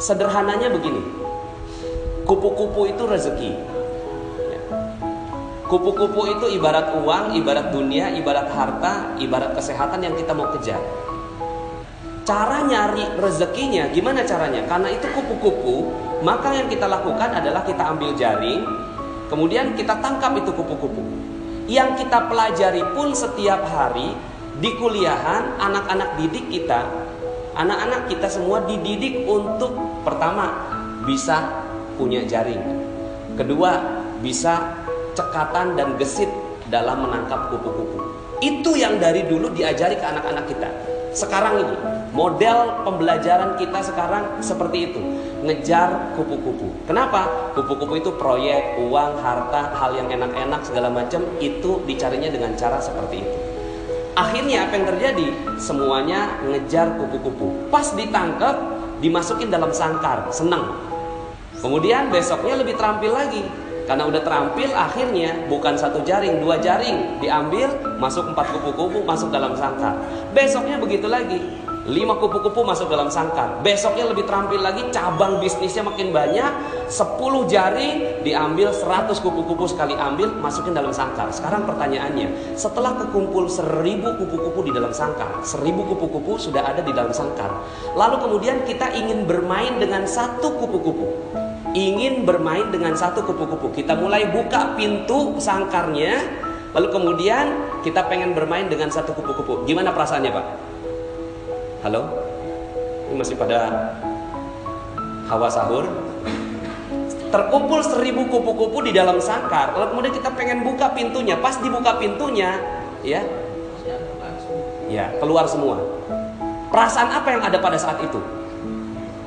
Sederhananya begini, kupu-kupu itu rezeki. Kupu-kupu itu ibarat uang, ibarat dunia, ibarat harta, ibarat kesehatan yang kita mau kejar. Cara nyari rezekinya gimana caranya? Karena itu kupu-kupu, maka yang kita lakukan adalah kita ambil jaring, kemudian kita tangkap itu kupu-kupu. Yang kita pelajari pun setiap hari di kuliahan, anak-anak didik kita, anak-anak kita semua dididik untuk pertama bisa punya jaring, kedua bisa cekatan dan gesit dalam menangkap kupu-kupu. Itu yang dari dulu diajari ke anak-anak kita. Sekarang ini model pembelajaran kita sekarang seperti itu, ngejar kupu-kupu. Kenapa? Kupu-kupu itu proyek, uang, harta, hal yang enak-enak segala macam itu dicarinya dengan cara seperti itu. Akhirnya apa yang terjadi? Semuanya ngejar kupu-kupu. Pas ditangkap, dimasukin dalam sangkar, senang. Kemudian besoknya lebih terampil lagi. Karena udah terampil, akhirnya bukan satu jaring, dua jaring diambil, masuk 4 kupu-kupu masuk dalam sangkar. Besoknya begitu lagi, 5 kupu-kupu masuk dalam sangkar. Besoknya lebih terampil lagi, cabang bisnisnya makin banyak, 10 jaring diambil, 100 kupu-kupu sekali ambil, masukin dalam sangkar. Sekarang pertanyaannya, setelah kekumpul 1000 kupu-kupu di dalam sangkar, 1000 kupu-kupu sudah ada di dalam sangkar. Lalu kemudian kita ingin bermain dengan satu kupu-kupu. Ingin bermain dengan satu kupu-kupu. Kita mulai buka pintu sangkarnya, lalu kemudian kita pengen bermain dengan satu kupu-kupu. Gimana perasaannya, Pak? Halo? Ini masih pada hawa sahur. Terkumpul 1000 kupu-kupu di dalam sangkar, lalu kemudian kita pengen buka pintunya. Pas dibuka pintunya, ya keluar semua. Perasaan apa yang ada pada saat itu?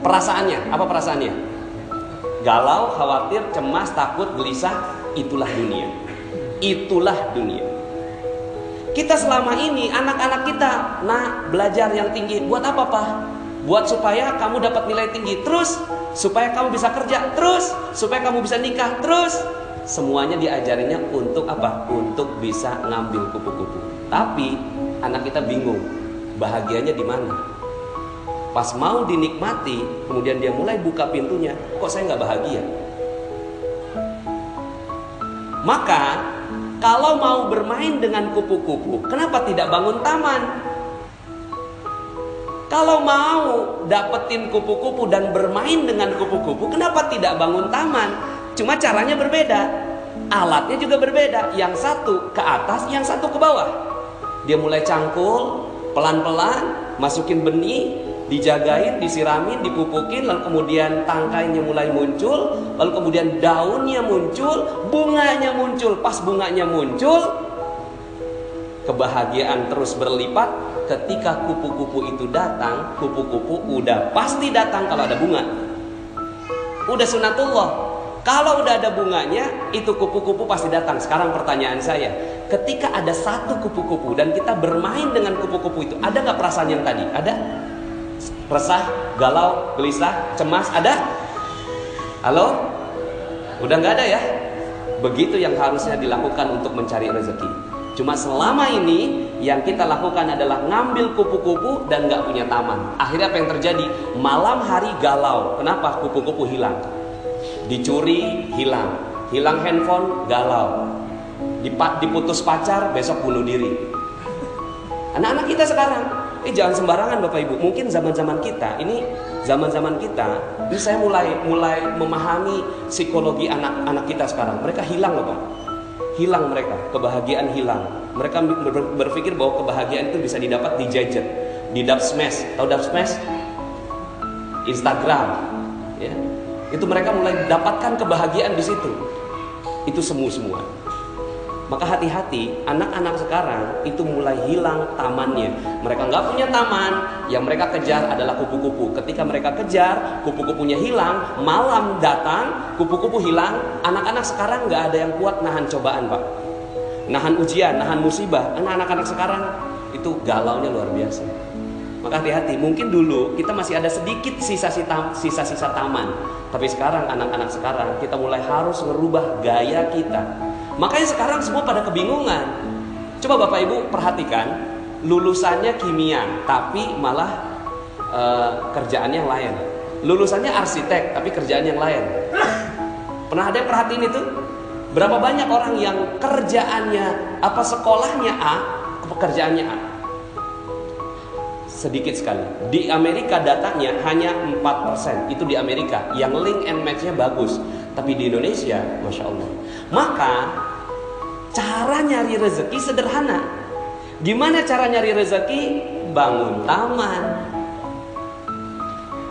Perasaannya, apa perasaannya? Galau, khawatir, cemas, takut, gelisah. Itulah dunia. Itulah dunia. Kita selama ini, anak-anak kita, belajar yang tinggi. Buat apa, Pak? Buat supaya kamu dapat nilai tinggi. Terus, supaya kamu bisa kerja. Terus, supaya kamu bisa nikah. Terus, semuanya diajarinya untuk apa? Untuk bisa ngambil kupu-kupu. Tapi, anak kita bingung. Bahagianya di mana? Pas mau dinikmati, kemudian dia mulai buka pintunya, kok saya nggak bahagia? Maka, kalau mau bermain dengan kupu-kupu, kenapa tidak bangun taman? Kalau mau dapetin kupu-kupu dan bermain dengan kupu-kupu, kenapa tidak bangun taman? Cuma caranya berbeda, alatnya juga berbeda. Yang satu ke atas, yang satu ke bawah. Dia mulai cangkul, pelan-pelan, masukin benih, dijagain, disiramin, dipupukin, lalu kemudian tangkainya mulai muncul, lalu kemudian daunnya muncul, bunganya muncul. Pas bunganya muncul, kebahagiaan terus berlipat. Ketika kupu-kupu itu datang, kupu-kupu udah pasti datang kalau ada bunga. Udah sunatullah. Kalau udah ada bunganya, itu kupu-kupu pasti datang. Sekarang pertanyaan saya, ketika ada satu kupu-kupu dan kita bermain dengan kupu-kupu itu, ada gak perasaan yang tadi? Ada? Resah, galau, gelisah, cemas, ada? Halo? Udah gak ada ya? Begitu yang harusnya dilakukan untuk mencari rezeki. Cuma selama ini yang kita lakukan adalah ngambil kupu-kupu dan gak punya taman. Akhirnya apa yang terjadi? Malam hari galau. Kenapa? Kupu-kupu hilang. Dicuri, hilang. Hilang handphone, galau. Diputus pacar, besok bunuh diri. Anak-anak kita sekarang, jangan sembarangan Bapak Ibu. Mungkin zaman-zaman kita, ini saya mulai memahami psikologi anak-anak kita sekarang. Mereka hilang loh Pak. Hilang mereka, kebahagiaan hilang. Mereka berpikir bahwa kebahagiaan itu bisa didapat di gadget, di dubsmash. Tahu dubsmash? Instagram, ya. Itu mereka mulai dapatkan kebahagiaan di situ. Itu semua. Maka hati-hati, anak-anak sekarang itu mulai hilang tamannya. Mereka nggak punya taman, yang mereka kejar adalah kupu-kupu. Ketika mereka kejar, kupu-kupunya hilang, malam datang, kupu-kupu hilang. Anak-anak sekarang nggak ada yang kuat nahan cobaan Pak. Nahan ujian, nahan musibah. Anak-anak sekarang itu galaunya luar biasa. Maka hati-hati, mungkin dulu kita masih ada sedikit sisa-sisa taman. Tapi sekarang anak-anak sekarang kita mulai harus merubah gaya kita. Makanya sekarang semua pada kebingungan. Coba Bapak Ibu perhatikan, lulusannya kimia, tapi malah kerjaannya yang lain. lulusannya arsitek tapi kerjaan yang lain. Pernah ada yang perhatiin itu? Berapa banyak orang yang kerjaannya sekolahnya A, pekerjaannya A? Sedikit sekali. Di Amerika datanya hanya 4%. Itu di Amerika yang link and match-nya bagus. Tapi di Indonesia, Masya Allah. Maka cara nyari rezeki sederhana. Gimana cara nyari rezeki? Bangun taman.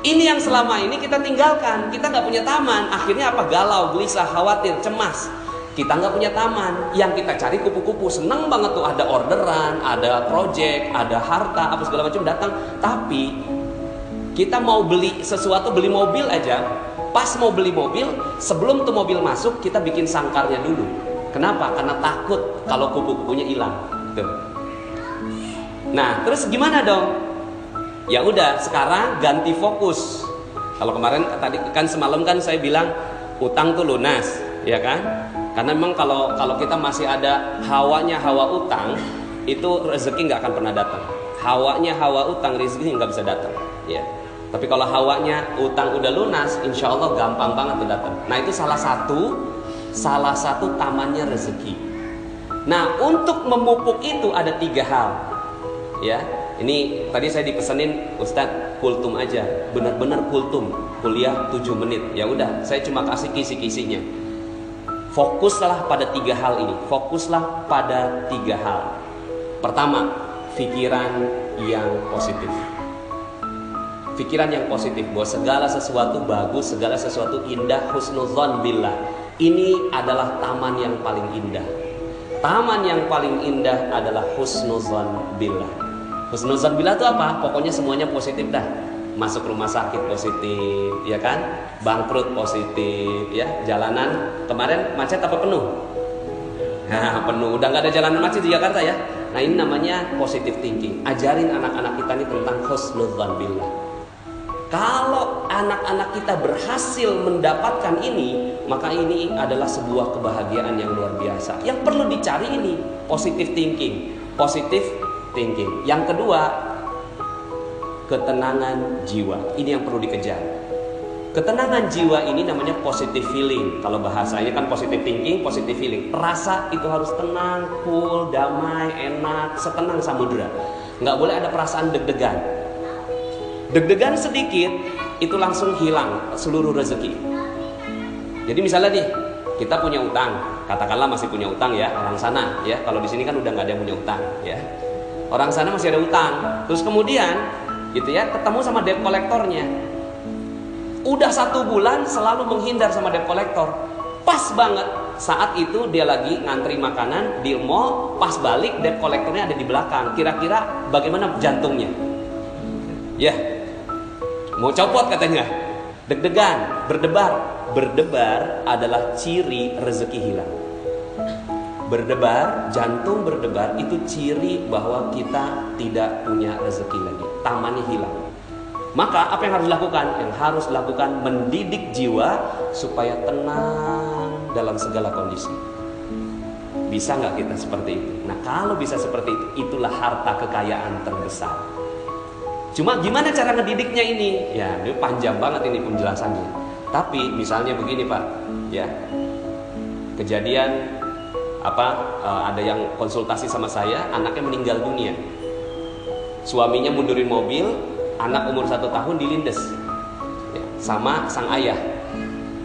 Ini yang selama ini kita tinggalkan. Kita nggak punya taman. Akhirnya apa? Galau, gelisah, khawatir, cemas. Kita nggak punya taman. Yang kita cari kupu-kupu. Seneng banget tuh, ada orderan, ada project, ada harta, apa segala macam datang. Tapi kita mau beli sesuatu, beli mobil aja. Pas mau beli mobil, sebelum tuh mobil masuk, kita bikin sangkarnya dulu. Kenapa? Karena takut kalau kupu-kupunya hilang. Tuh. Nah, terus gimana dong? Ya udah, sekarang ganti fokus. Kalau kemarin tadi kan semalam kan saya bilang utang tuh lunas, ya kan? Karena memang kalau kita masih ada hawanya hawa utang, itu rezeki nggak akan pernah datang. Hawanya hawa utang, rezeki nggak bisa datang. Ya. Tapi kalau hawanya utang udah lunas, insya Allah gampang banget tuh datang. Nah itu salah satu tamannya rezeki. Nah untuk memupuk itu ada 3 hal. Ya. Ini tadi saya dipesenin, Ustadz kultum aja, benar-benar kultum, kuliah 7 menit. Ya udah, saya cuma kasih kisi-kisinya. Fokuslah pada 3 hal ini. Fokuslah pada 3 hal. Pertama, pikiran yang positif. Pikiran yang positif bahwa segala sesuatu bagus, segala sesuatu indah, husnuzon billah. Ini adalah taman yang paling indah. Taman yang paling indah adalah husnuzon billah. Husnuzon billah itu apa? Pokoknya semuanya positif dah. Masuk rumah sakit positif, ya kan? Bangkrut positif, ya. Jalanan kemarin macet apa penuh? Nah, penuh. Udah nggak ada jalanan macet di Jakarta ya. Nah, ini namanya positive thinking. Ajarin anak-anak kita ini tentang husnuzon billah. Kalau anak-anak kita berhasil mendapatkan ini, maka ini adalah sebuah kebahagiaan yang luar biasa. Yang perlu dicari ini positive thinking. Positive thinking. Yang kedua, ketenangan jiwa. Ini yang perlu dikejar. Ketenangan jiwa ini namanya positive feeling. Kalau bahasanya kan positive thinking, positive feeling. Rasa itu harus tenang, cool, damai, enak, setenang samudera. Nggak boleh ada perasaan deg-degan. Deg-degan sedikit, itu langsung hilang seluruh rezeki. Jadi misalnya nih, kita punya utang. Katakanlah masih punya utang ya, orang sana ya. Kalau di sini kan udah nggak ada yang punya utang ya. Orang sana masih ada utang. Terus kemudian gitu ya, ketemu sama debt kolektornya. Udah 1 bulan selalu menghindar sama debt kolektor. Pas banget saat itu dia lagi ngantri makanan di mall, pas balik debt kolektornya ada di belakang. Kira-kira bagaimana jantungnya? Ya, mau copot katanya. Deg-degan, berdebar. Berdebar adalah ciri rezeki hilang. Berdebar, jantung berdebar itu ciri bahwa kita tidak punya rezeki lagi. Tamannya hilang. Maka apa yang harus dilakukan? Yang harus dilakukan mendidik jiwa supaya tenang dalam segala kondisi. Bisa nggak kita seperti itu? Nah kalau bisa seperti itu, itulah harta kekayaan terbesar. Cuma gimana cara ngedidiknya ini? Ya ini panjang banget ini penjelasannya. Tapi misalnya begini Pak, ya kejadian ada yang konsultasi sama saya, anaknya meninggal dunia. Suaminya mundurin mobil, anak umur 1 tahun dilindes ya, sama sang ayah.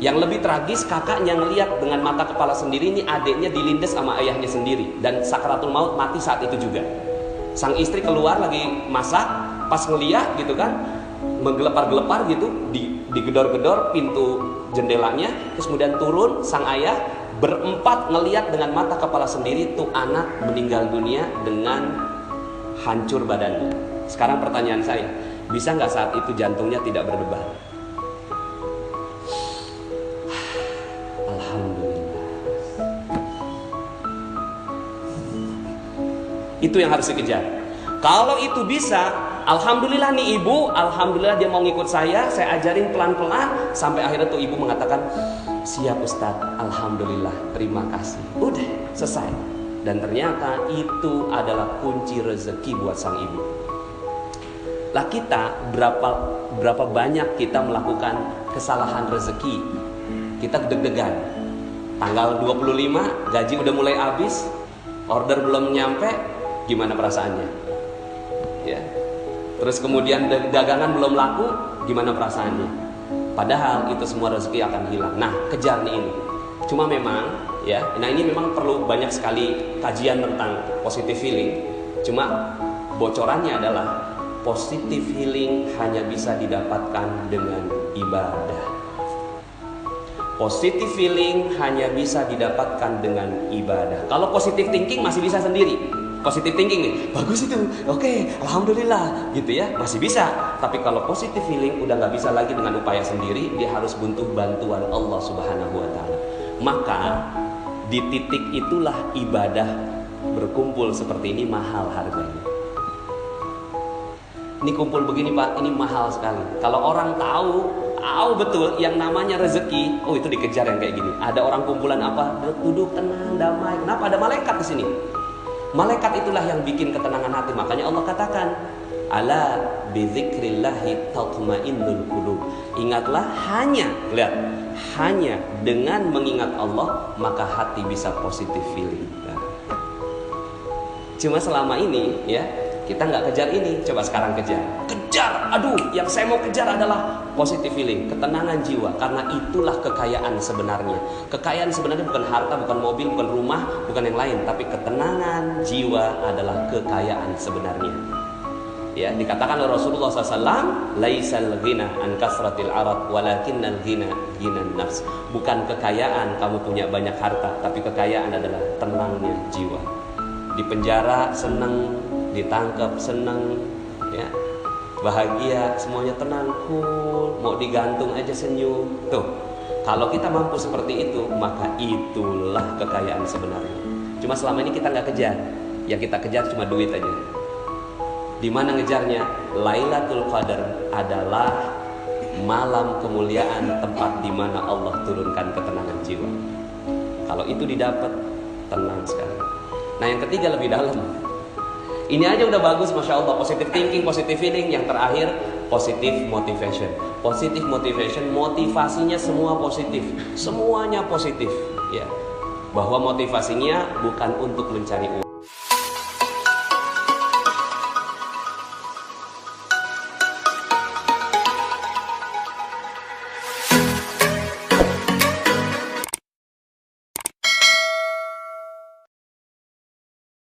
Yang lebih tragis, kakaknya ngelihat dengan mata kepala sendiri ini adiknya dilindes sama ayahnya sendiri, dan sakaratul maut mati saat itu juga. Sang istri keluar lagi masak, pas ngeliat gitu kan, menggelepar-gelepar gitu, digedor-gedor pintu jendelanya, terus kemudian turun sang ayah. Berempat ngeliat dengan mata kepala sendiri tuh anak meninggal dunia dengan hancur badannya. Sekarang pertanyaan saya, bisa nggak saat itu jantungnya tidak berdebar? Alhamdulillah. Itu yang harus dikejar. Kalau itu bisa, alhamdulillah nih ibu, alhamdulillah dia mau ngikut saya ajarin pelan-pelan sampai akhirnya tuh ibu mengatakan, siap Ustadz, alhamdulillah, terima kasih. Udah, selesai. Dan ternyata itu adalah kunci rezeki buat sang ibu. Lah kita berapa banyak kita melakukan kesalahan rezeki. Kita deg-degan. Tanggal 25 gaji udah mulai habis, order belum nyampe, gimana perasaannya? Ya. Terus kemudian dagangan belum laku, gimana perasaannya? Padahal itu semua rezeki akan hilang. Nah, kejar nih ini. Cuma memang ya, nah ini memang perlu banyak sekali kajian tentang positive healing. Cuma bocorannya adalah positive healing hanya bisa didapatkan dengan ibadah. Positive feeling hanya bisa didapatkan dengan ibadah. Kalau positive thinking masih bisa sendiri. Positive thinking nih, bagus itu, oke, alhamdulillah, gitu ya, masih bisa. Tapi kalau positive feeling udah nggak bisa lagi dengan upaya sendiri, dia harus butuh bantuan Allah Subhanahu Wa Taala. Maka di titik itulah ibadah berkumpul seperti ini mahal harganya. Ini kumpul begini Pak, ini mahal sekali. Kalau orang tahu betul yang namanya rezeki, oh itu dikejar yang kayak gini. Ada orang kumpulan apa? Duduk tenang, damai. Kenapa? Ada malaikat di sini. Malaikat itulah yang bikin ketenangan hati. Makanya Allah katakan, ala bidzikrillahi tatmainnul qulub. Ingatlah hanya dengan mengingat Allah maka hati bisa positive feeling. Nah. Cuma selama ini ya kita nggak kejar ini. Coba sekarang kejar. Aduh, yang saya mau kejar adalah positive feeling, ketenangan jiwa. Karena itulah kekayaan sebenarnya. Kekayaan sebenarnya bukan harta, bukan mobil, bukan rumah, bukan yang lain, tapi ketenangan jiwa adalah kekayaan sebenarnya. Ya, dikatakan oleh Rasulullah SAW, laisal ghina an kasratil arad, walakinnal ghina ghinan nafs. Bukan kekayaan kamu punya banyak harta, tapi kekayaan adalah tenangnya jiwa. Di penjara senang, ditangkap senang, ya, bahagia, semuanya tenang, cool, mau digantung aja senyum. Tuh, kalau kita mampu seperti itu, maka itulah kekayaan sebenarnya. Cuma selama ini kita nggak kejar. Yang kita kejar cuma duit aja. Di mana ngejarnya? Lailatul Qadar adalah malam kemuliaan, tempat di mana Allah turunkan ketenangan jiwa. Kalau itu didapat, tenang sekali. Nah, yang ketiga lebih dalam. Ini aja udah bagus, Masya Allah. Positive thinking, positive feeling. Yang terakhir, positive motivation. Positive motivation, motivasinya semua positif. Semuanya positif, ya. Bahwa motivasinya bukan untuk mencari uang.